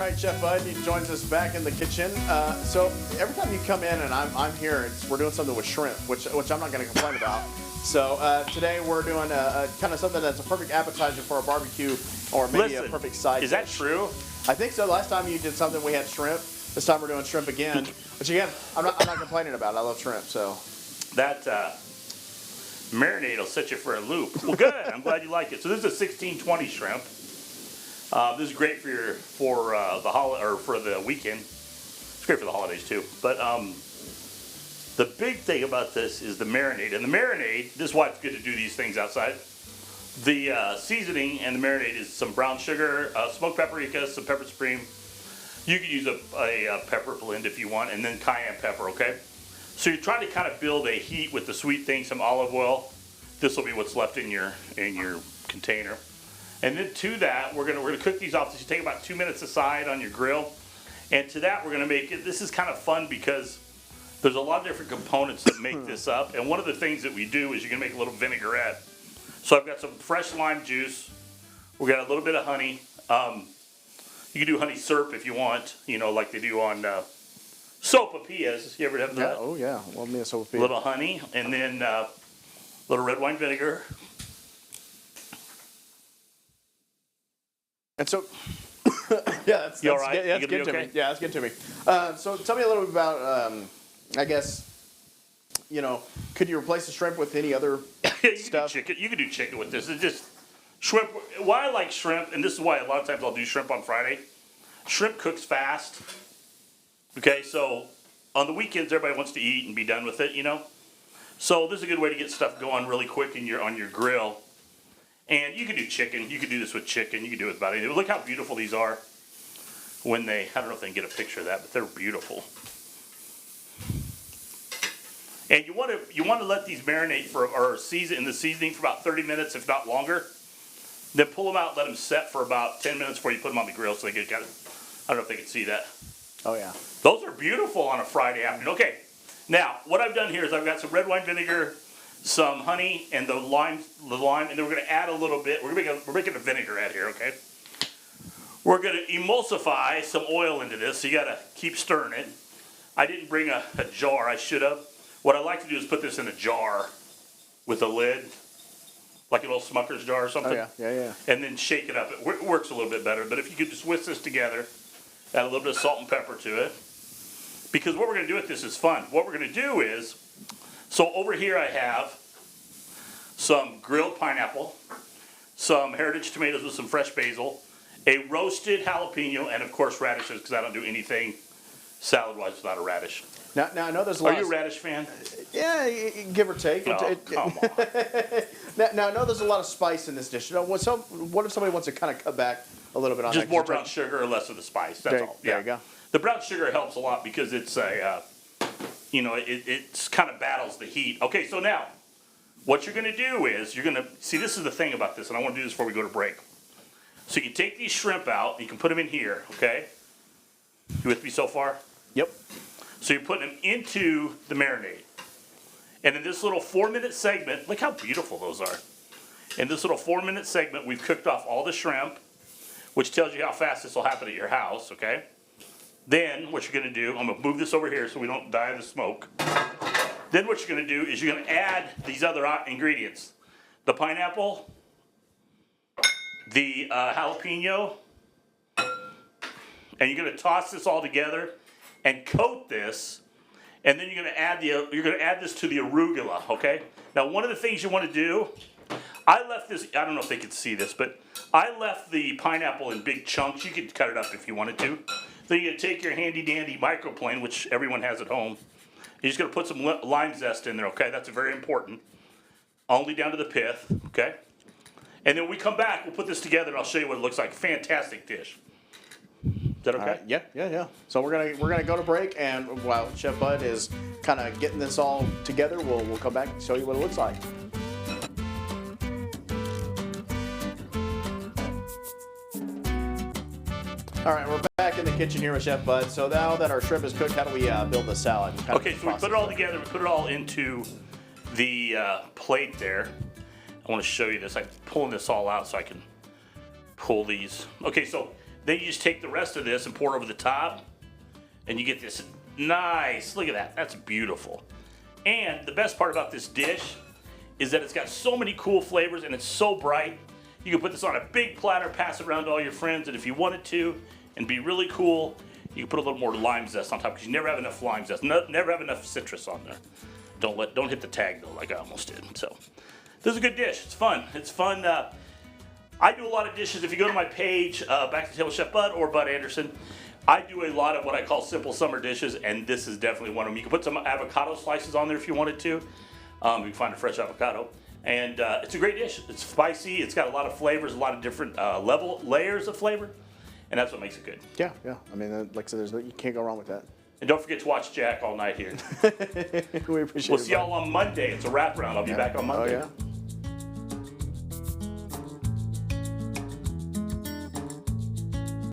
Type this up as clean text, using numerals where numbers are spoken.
All right, Chef Bud, he joins us back in the kitchen. So every time you come in and I'm here, we're doing something with shrimp, which I'm not going to complain about. So today we're doing a kind of something that's a perfect appetizer for a barbecue, or maybe a perfect side Is dish. that true? I think so. Last time you did something, we had shrimp. This time we're doing shrimp again. Which again, I'm not complaining about it. I love shrimp. So That marinade will set you for a loop. Well, good. I'm glad you like it. So this is a 1620 shrimp. This is great for the weekend. It's great for the holidays too. But the big thing about this is the marinade. And the marinade, this is why it's good to do these things outside. The seasoning and the marinade is some brown sugar, smoked paprika, some pepper supreme. You can use a pepper blend if you want, and then cayenne pepper, okay? So you're trying to kind of build a heat with the sweet thing, some olive oil. This will be what's left in your container. And then to that, we're gonna cook these off. So you take about 2 minutes aside on your grill. And to that, we're gonna make it. This is kind of fun because there's a lot of different components that make this up. And one of the things that we do is you're gonna make a little vinaigrette. So I've got some fresh lime juice. We got a little bit of honey. You can do honey syrup if you want. You know, like they do on sopapillas. You ever have that? oh yeah, love me a A sopapilla. little honey, and then a little red wine vinegar. And so, yeah, that's You all right? that's You good gonna to be me. Yeah, that's good to me. So tell me a little bit about, I guess, you know, could you replace the shrimp with any other You stuff? can do chicken. You can do chicken with this. It's just shrimp. Why I like shrimp, and this is why a lot of times I'll do shrimp on Friday. Shrimp cooks fast. Okay, so on the weekends everybody wants to eat and be done with it, you know. So this is a good way to get stuff going really quick on your grill. And you can do chicken. You can do this with chicken. You can do it with about anything. Look how beautiful these are when they. I don't know if they can get a picture of that, but they're beautiful. And you want to let these marinate or season in the seasoning for about 30 minutes, if not longer. Then pull them out, let them set for about 10 minutes before you put them on the grill, so they get kind of. I don't know if they can see that. Oh yeah. Those are beautiful on a Friday afternoon. Okay, now what I've done here is I've got some red wine vinegar, some honey, and the lime, and then we're going to add a little bit. We're making a vinaigrette here. Okay. We're going to emulsify some oil into this, so you got to keep stirring it. I didn't bring a jar. I should have. What I like to do is put this in a jar with a lid, like an old Smucker's jar or something. Oh yeah. And then shake it up. It works a little bit better. But if you could just whisk this together, add a little bit of salt and pepper to it. Because what we're going to do with this is fun. What we're going to do is, so over here I have some grilled pineapple, some heritage tomatoes with some fresh basil, a roasted jalapeno, and of course radishes, because I don't do anything salad-wise without a radish. Now I know there's a Are lot. you a radish fan? Yeah, give or take. Oh, come on. Now I know there's a lot of spice in this dish. You know, what if somebody wants to kind of cut back a little bit on Just that? more brown sugar or less of the spice. That's all. There you go. The brown sugar helps a lot because it's it's kind of battles the heat. Okay, so now what you're going to do is you're going to see. This is the thing about this, and I want to do this before we go to break. So you can take these shrimp out. You can put them in here. Okay, you with me so far? Yep. So you're putting them into the marinade, and in this little 4-minute segment, look how beautiful those are. In this little 4-minute segment, we've cooked off all the shrimp, which tells you how fast this will happen at your house, okay? Then what you're going to do, I'm going to move this over here so we don't die of the smoke. Then what you're going to do is you're going to add these other ingredients. The pineapple, the jalapeno, and you're going to toss this all together and coat this, and then you're going to add this to the arugula, okay? Now one of the things you want to do, I left this, I don't know if they can see this, but I left the pineapple in big chunks. You could cut it up if you wanted to. Then you're going to take your handy dandy microplane, which everyone has at home. You're just going to put some lime zest in there, okay? That's very important. Only down to the pith, okay? And then when we come back, we'll put this together and I'll show you what it looks like. Fantastic dish. Is that okay? Yeah. So we're gonna go to break, and while Chef Bud is kind of getting this all together, we'll come back and show you what it looks like. All right, we're back in the kitchen here with Chef Bud. So now that our shrimp is cooked, how do we build the salad? Okay, so we put it all together. We put it all into the plate there. I want to show you this. I'm pulling this all out so I can pull these. Okay, so Then you just take the rest of this and pour it over the top, and you get this nice, look at that, that's beautiful. And the best part about this dish is that it's got so many cool flavors and it's so bright. You can put this on a big platter, pass it around to all your friends, and if you wanted to, and be really cool, you can put a little more lime zest on top because you never have enough lime zest, never have enough citrus on there. Don't hit the tag though, like I almost did. So this is a good dish. It's fun. It's fun. I do a lot of dishes. If you go to my page, Back to Table Chef Bud or Bud Anderson, I do a lot of what I call simple summer dishes, and this is definitely one of them. You can put some avocado slices on there if you wanted to. You can find a fresh avocado. And it's a great dish. It's spicy. It's got a lot of flavors, a lot of different layers of flavor, and that's what makes it good. Yeah, yeah. I mean, like I said, you can't go wrong with that. And don't forget to watch Jack all night here. We appreciate it. We'll see y'all on Monday. It's a wrap round. I'll be back on Monday. Oh, yeah.